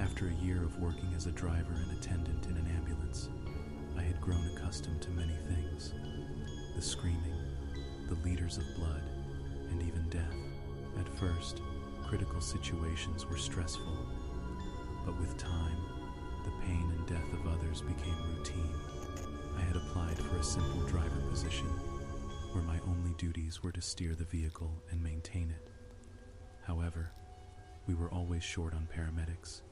After a year of working as a driver and attendant in an ambulance, I had grown accustomed to many things. The screaming, the liters of blood, and even death. At first, critical situations were stressful, but with time, the pain and death of others became routine. I had applied for a simple driver position, where my only duties were to steer the vehicle and maintain it. However, we were always short on paramedics,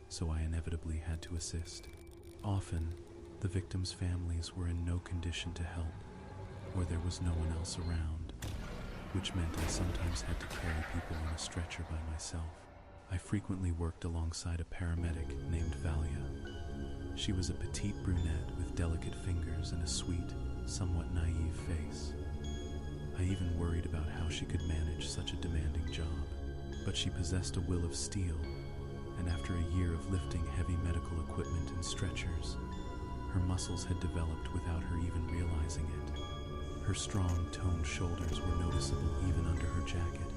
so I inevitably had to assist. Often, the victims' families were in no condition to help, or there was no one else around, which meant I sometimes had to carry people on a stretcher by myself. I frequently worked alongside a paramedic named Valia. She was a petite brunette with delicate fingers and a sweet, somewhat naive face. I even worried about how she could manage such a demanding job. But she possessed a will of steel, and after a year of lifting heavy medical equipment and stretchers, her muscles had developed without her even realizing it. Her strong, toned shoulders were noticeable even under her jacket,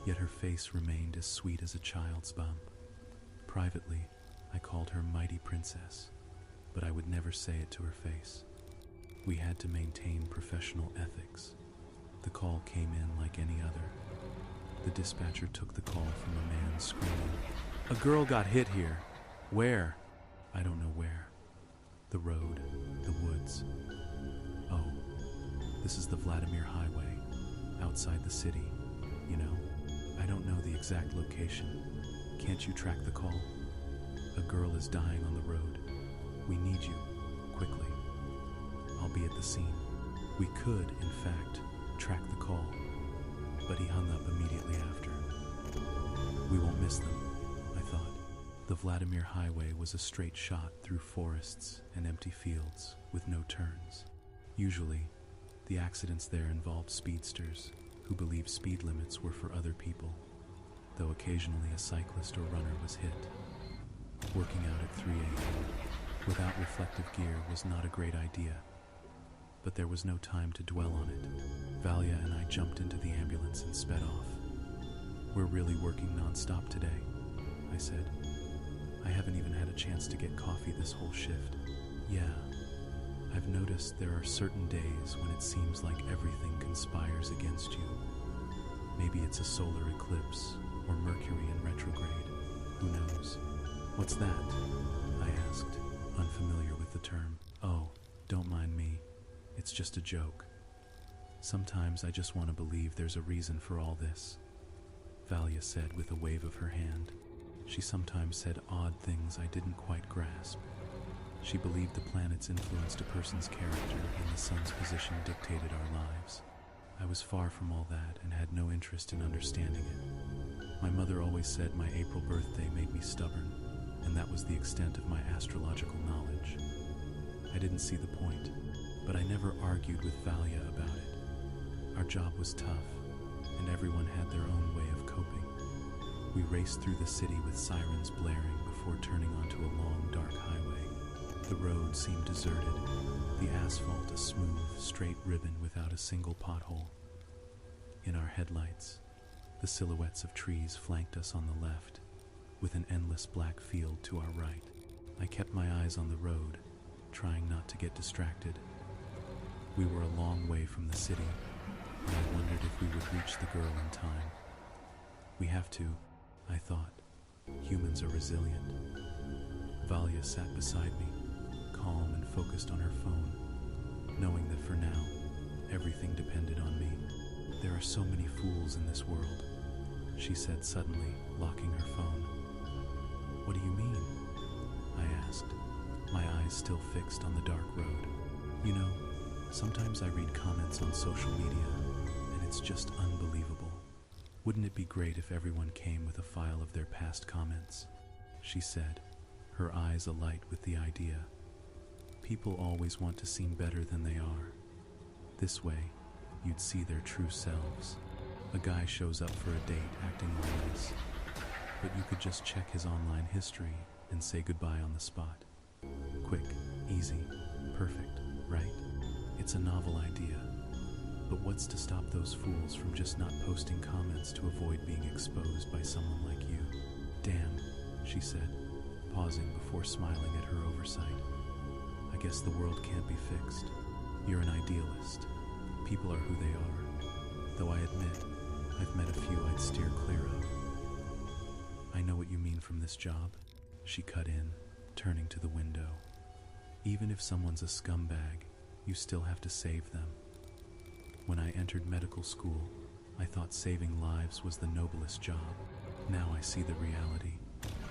yet her face remained as sweet as a child's bump. Privately, I called her Mighty Princess, but I would never say it to her face. We had to maintain professional ethics. The call came in like any other. The dispatcher took the call from a man screaming, "A girl got hit here." "Where?" "I don't know where." "The road, the woods." "Oh, this is the Vladimir Highway, outside the city, you know." "I don't know the exact location. Can't you track the call?" "A girl is dying on the road. We need you, quickly." "I'll be at the scene." We could, in fact, track the call, but he hung up immediately after. We won't miss them, I thought. The Vladimir Highway was a straight shot through forests and empty fields with no turns. Usually, the accidents there involved speedsters who believed speed limits were for other people, though occasionally a cyclist or runner was hit. Working out at 3 a.m. without reflective gear was not a great idea, but there was no time to dwell on it. Valia and I jumped into the ambulance and sped off. "We're really working non-stop today," I said. "I haven't even had a chance to get coffee this whole shift." "Yeah, I've noticed there are certain days when it seems like everything conspires against you. Maybe it's a solar eclipse or Mercury in retrograde. Who knows?" "What's that?" I asked, unfamiliar with the term. "Oh, don't mind me. It's just a joke. Sometimes I just want to believe there's a reason for all this," Valia said with a wave of her hand. She sometimes said odd things I didn't quite grasp. She believed the planets influenced a person's character and the sun's position dictated our lives. I was far from all that and had no interest in understanding it. My mother always said my April birthday made me stubborn, and that was the extent of my astrological knowledge. I didn't see the point, but I never argued with Valia about it. Our job was tough, and everyone had their own way of coping. We raced through the city with sirens blaring before turning onto a long, dark highway. The road seemed deserted, the asphalt a smooth, straight ribbon without a single pothole. In our headlights, the silhouettes of trees flanked us on the left, with an endless black field to our right. I kept my eyes on the road, trying not to get distracted. We were a long way from the city, and I wondered if we would reach the girl in time. We have to, I thought. Humans are resilient. Valia sat beside me, calm and focused on her phone, knowing that for now, everything depended on me. "There are so many fools in this world," she said suddenly, locking her phone. "What do you mean?" I asked, my eyes still fixed on the dark road. "You know, sometimes I read comments on social media, and it's just unbelievable. Wouldn't it be great if everyone came with a file of their past comments?" she said, her eyes alight with the idea. "People always want to seem better than they are. This way, you'd see their true selves. A guy shows up for a date acting all nice, but you could just check his online history and say goodbye on the spot. Quick, easy, perfect, right? It's a novel idea. But what's to stop those fools from just not posting comments to avoid being exposed by someone like you?" "Damn," she said, pausing before smiling at her oversight. I guess the world can't be fixed. You're an idealist. People are who they are, though I admit I've met a few I'd steer clear of. I know what you mean from this job, she cut in, turning to the window. Even if someone's a scumbag, you still have to save them. When I entered medical school, I thought saving lives was the noblest job. Now I see the reality,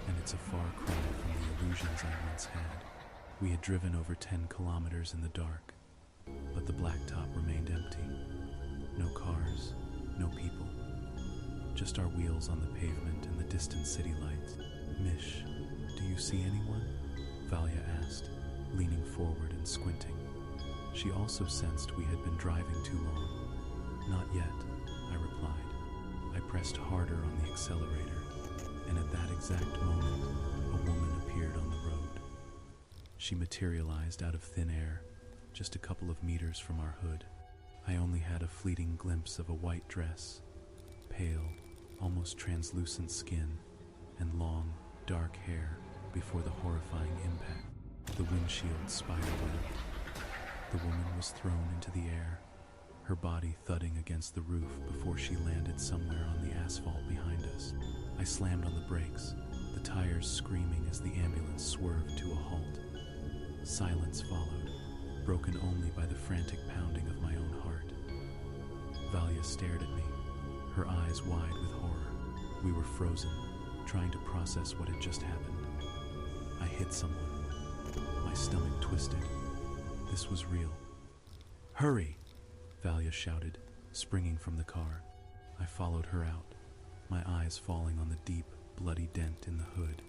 and it's a far cry from the illusions I once had. We had driven over 10 kilometers in the dark, but the blacktop remained empty. No cars, no people. Just our wheels on the pavement and the distant city lights. Mish, do you see anyone? Valia asked, leaning forward and squinting. She also sensed we had been driving too long. Not yet, I replied. I pressed harder on the accelerator, and at that exact moment, a woman appeared on the road. She materialized out of thin air, just a couple of meters from our hood. I only had a fleeting glimpse of a white dress, pale, almost translucent skin, and long, dark hair before the horrifying impact. The windshield spiderwebbed. The woman was thrown into the air, her body thudding against the roof before she landed somewhere on the asphalt behind us. I slammed on the brakes, the tires screaming as the ambulance swerved to a halt. Silence followed, broken only by the frantic pounding of my own heart. Valia stared at me, her eyes wide with horror. We were frozen, trying to process what had just happened. I hit someone. My stomach twisted. This was real. "Hurry!" Valia shouted, springing from the car. I followed her out, my eyes falling on the deep, bloody dent in the hood.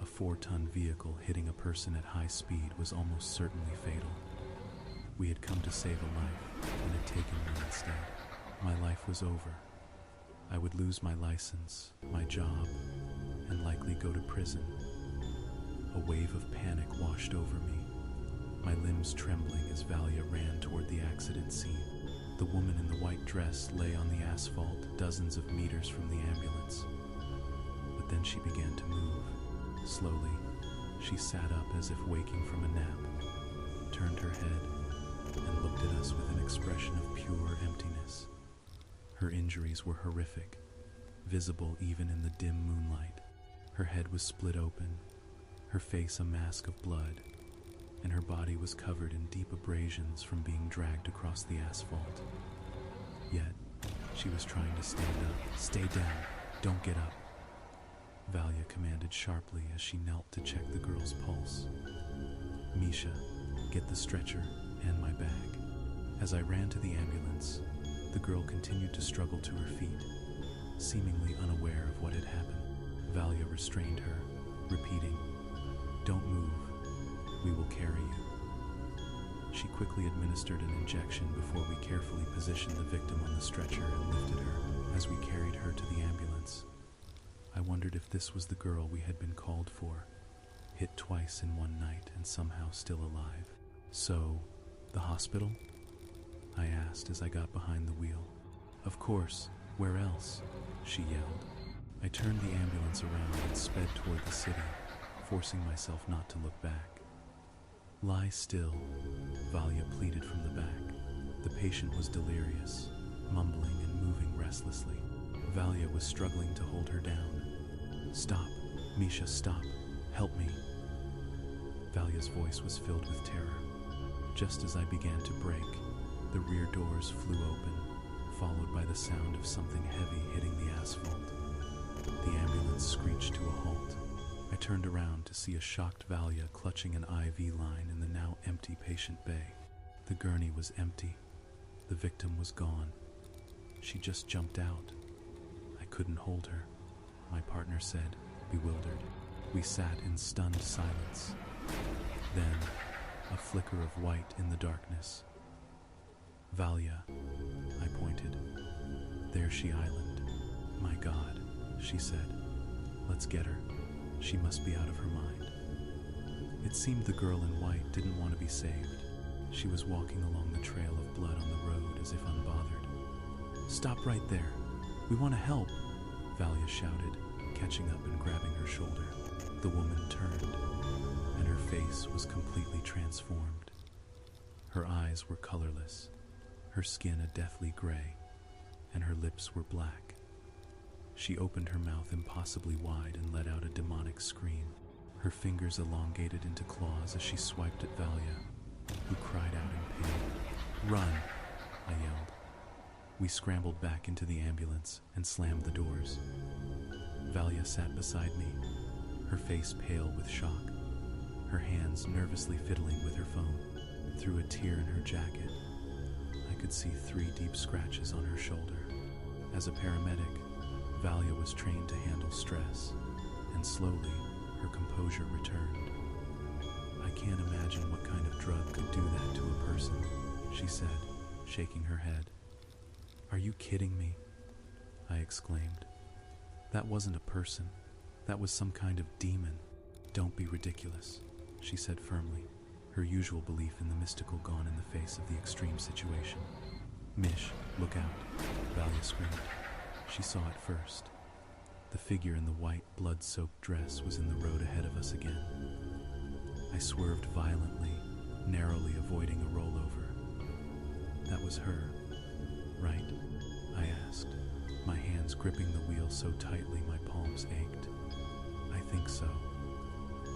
A 4-ton vehicle hitting a person at high speed was almost certainly fatal. We had come to save a life and had taken one instead. My life was over. I would lose my license, my job, and likely go to prison. A wave of panic washed over me, my limbs trembling as Valia ran toward the accident scene. The woman in the white dress lay on the asphalt dozens of meters from the ambulance. But then she began to move. Slowly, she sat up as if waking from a nap, turned her head, and looked at us with an expression of pure emptiness. Her injuries were horrific, visible even in the dim moonlight. Her head was split open, her face a mask of blood, and her body was covered in deep abrasions from being dragged across the asphalt. Yet, she was trying to stand up. "Stay down, don't get up," Valia commanded sharply as she knelt to check the girl's pulse. "Misha, get the stretcher and my bag." As I ran to the ambulance, the girl continued to struggle to her feet, seemingly unaware of what had happened. Valia restrained her, repeating, "Don't move. We will carry you." She quickly administered an injection before we carefully positioned the victim on the stretcher and lifted her as we carried her to the ambulance. I wondered if this was the girl we had been called for, hit twice in one night and somehow still alive. "So, the hospital?" I asked as I got behind the wheel. "Of course, where else?" she yelled. I turned the ambulance around and sped toward the city, forcing myself not to look back. "Lie still," Valia pleaded from the back. The patient was delirious, mumbling and moving restlessly. Valia was struggling to hold her down. "Stop, Misha, stop. Help me." Valia's voice was filled with terror. Just as I began to brake, the rear doors flew open, followed by the sound of something heavy hitting the asphalt. The ambulance screeched to a halt. I turned around to see a shocked Valia clutching an IV line in the now empty patient bay. The gurney was empty. The victim was gone. She just jumped out. I couldn't hold her, my partner said, bewildered. We sat in stunned silence. Then, a flicker of white in the darkness. "Valia," I pointed. "There she island." "My God," she said. "Let's get her. She must be out of her mind." It seemed the girl in white didn't want to be saved. She was walking along the trail of blood on the road as if unbothered. "Stop right there. We want to help," Valia shouted, catching up and grabbing her shoulder. The woman turned, and her face was completely transformed. Her eyes were colorless, her skin a deathly gray, and her lips were black. She opened her mouth impossibly wide and let out a demonic scream. Her fingers elongated into claws as she swiped at Valia, who cried out in pain. "Run!" I yelled. We scrambled back into the ambulance and slammed the doors. Valia sat beside me, her face pale with shock, her hands nervously fiddling with her phone. Through a tear in her jacket, I could see 3 deep scratches on her shoulder. As a paramedic, Valia was trained to handle stress, and slowly, her composure returned. "I can't imagine what kind of drug could do that to a person," she said, shaking her head. "Are you kidding me?" I exclaimed. "That wasn't a person. That was some kind of demon." "Don't be ridiculous," she said firmly, her usual belief in the mystical gone in the face of the extreme situation. "Mish, look out," Valia screamed. She saw it first. The figure in the white, blood-soaked dress was in the road ahead of us again. I swerved violently, narrowly avoiding a rollover. "That was her, right?" I asked, my hands gripping the wheel so tightly my palms ached. "I think so,"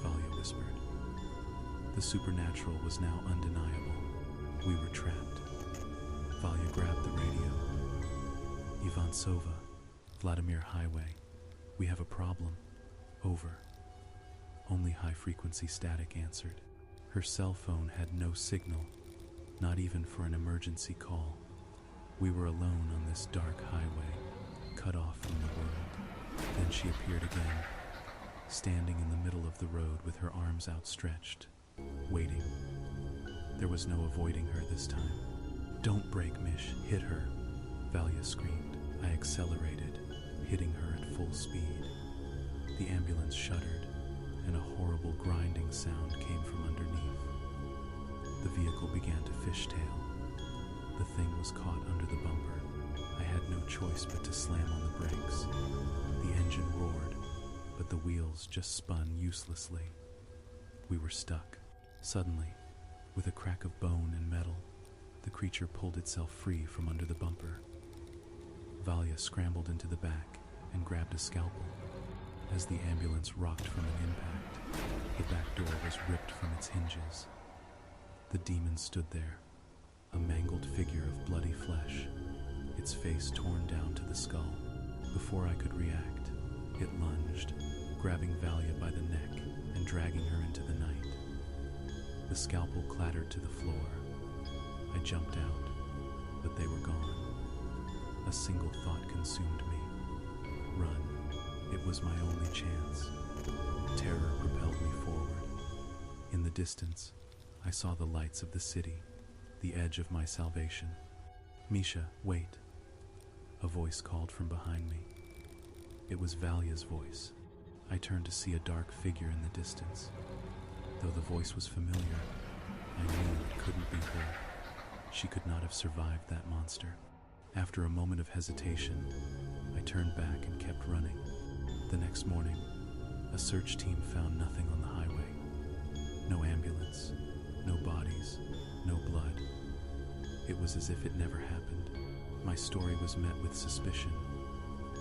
Valia whispered. The supernatural was now undeniable. We were trapped. Valia grabbed the radio. "Ivansova, Vladimir Highway. We have a problem. Over." Only high-frequency static answered. Her cell phone had no signal, not even for an emergency call. We were alone on this dark highway, cut off from the world. Then she appeared again, standing in the middle of the road with her arms outstretched, waiting. There was no avoiding her this time. "Don't brake, Mish, hit her," Valia screamed. I accelerated, hitting her at full speed. The ambulance shuddered, and a horrible grinding sound came from underneath. The vehicle began to fishtail. The thing was caught under the bumper. I had no choice but to slam on the brakes. The engine roared, but the wheels just spun uselessly. We were stuck. Suddenly, with a crack of bone and metal, the creature pulled itself free from under the bumper. Valia scrambled into the back and grabbed a scalpel. As the ambulance rocked from an impact, the back door was ripped from its hinges. The demon stood there, a mangled figure of bloody flesh, its face torn down to the skull. Before I could react, it lunged, grabbing Valia by the neck and dragging her into the night. The scalpel clattered to the floor. I jumped out, but they were gone. A single thought consumed me. Run. It was my only chance. Terror propelled me forward. In the distance, I saw the lights of the city, the edge of my salvation. "Misha, wait." A voice called from behind me. It was Valia's voice. I turned to see a dark figure in the distance. Though the voice was familiar, I knew it couldn't be her. She could not have survived that monster. After a moment of hesitation, I turned back and kept running. The next morning, a search team found nothing on the highway. No ambulance, no bodies, no blood. It was as if it never happened. My story was met with suspicion,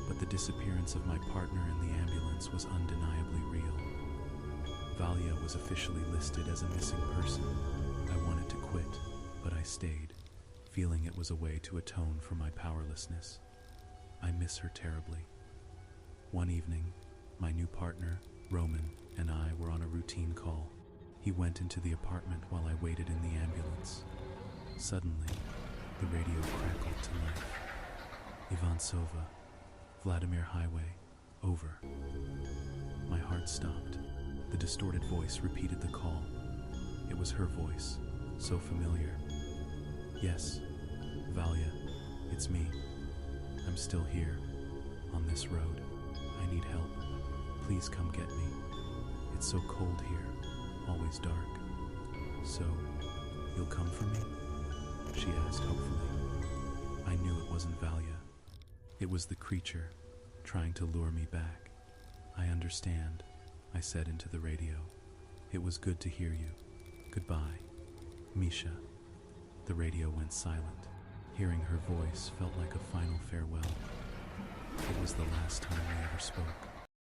but the disappearance of my partner in the ambulance was undeniably real. Valia was officially listed as a missing person. I wanted to quit, but I stayed, feeling it was a way to atone for my powerlessness. I miss her terribly. One evening, my new partner, Roman, and I were on a routine call. He went into the apartment while I waited in the ambulance. Suddenly, the radio crackled to life. "Ivansova, Vladimir Highway, over." My heart stopped. The distorted voice repeated the call. It was her voice, so familiar. "Yes, Valia, it's me. I'm still here, on this road. I need help. Please come get me. It's so cold here, always dark." "So, you'll come for me?" she asked hopefully. I knew it wasn't Valia. It was the creature, trying to lure me back. I understand, I said into the radio. It was good to hear you. Goodbye, Misha. The radio went silent. Hearing her voice felt like a final farewell. It was the last time we ever spoke.